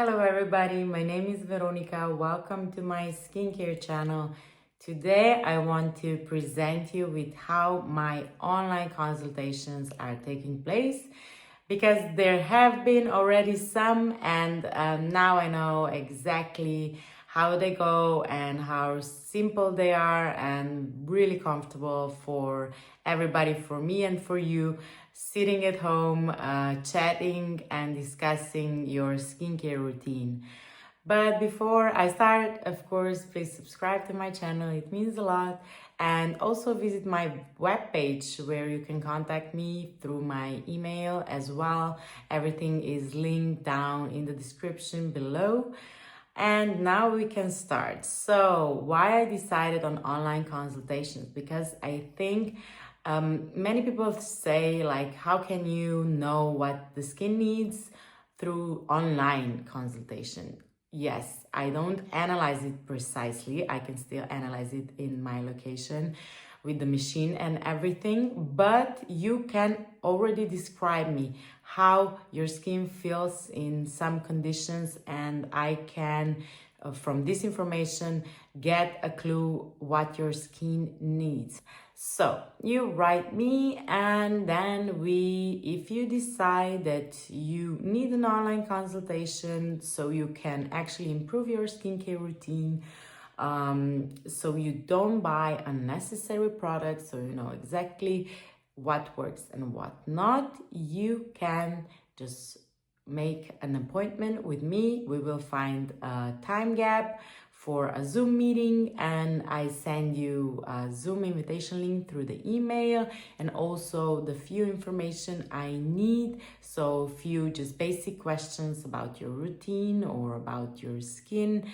Hello everybody, my name is Veronica. Welcome to my skincare channel. Today I want to present you with how my online consultations are taking place because there have been already some and now I know exactly how they go and how simple they are and really comfortable for everybody, for me and for you, sitting at home, chatting and discussing your skincare routine. But before I start, of course, please subscribe to my channel. It means a lot. And also visit my webpage where you can contact me through my email as well. Everything is linked down in the description below. And now we can start. So why I decided on online consultations? Because I think many people say like, how can you know what the skin needs through online consultation? Yes, I don't analyze it precisely. I can still analyze it in my location with the machine and everything, but you can already describe me how your skin feels in some conditions, and I can from this information get a clue what your skin needs. So you write me, and then if you decide that you need an online consultation so you can actually improve your skincare routine, so you don't buy unnecessary products, so you know exactly what works and what not, you can just make an appointment with me. We will find a time gap for a Zoom meeting, and I send you a Zoom invitation link through the email and also the few information I need. So few just basic questions about your routine or about your skin,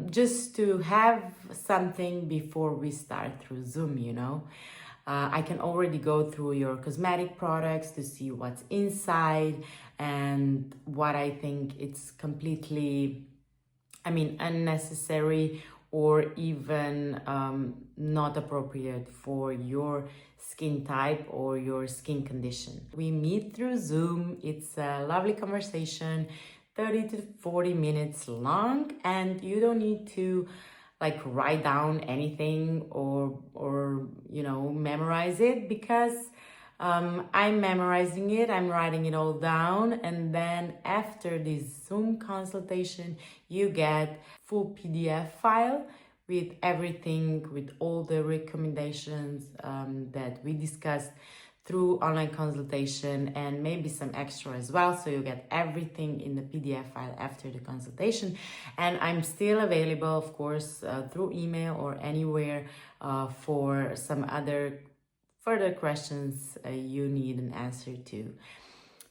just to have something before we start through Zoom, you know. I can already go through your cosmetic products to see what's inside and what I think it's completely, unnecessary or even not appropriate for your skin type or your skin condition. We meet through Zoom. It's a lovely conversation, 30 to 40 minutes long, and you don't need to like write down anything or you know, memorize it, because I'm memorizing it, I'm writing it all down, and then after this Zoom consultation you get full PDF file with everything, with all the recommendations that we discussed through online consultation, and maybe some extra as well. So you get everything in the PDF file after the consultation. And I'm still available, of course, through email or anywhere for some other further questions you need an answer to.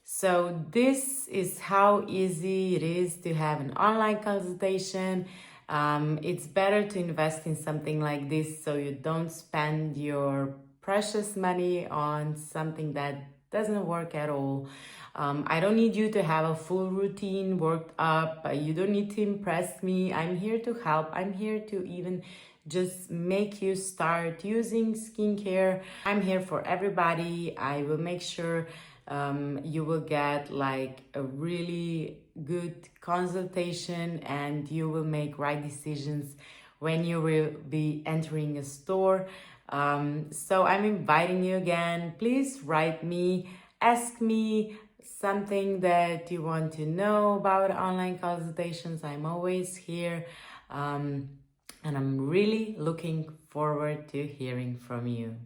So this is how easy it is to have an online consultation. It's better to invest in something like this so you don't spend your precious money on something that doesn't work at all. I don't need you to have a full routine worked up. You don't need to impress me. I'm here to help. I'm here to even just make you start using skincare. I'm here for everybody. I will make sure you will get like a really good consultation and you will make right decisions when you will be entering a store. So I'm inviting you again. Please write me, ask me something that you want to know about online consultations. I'm always here. And I'm really looking forward to hearing from you.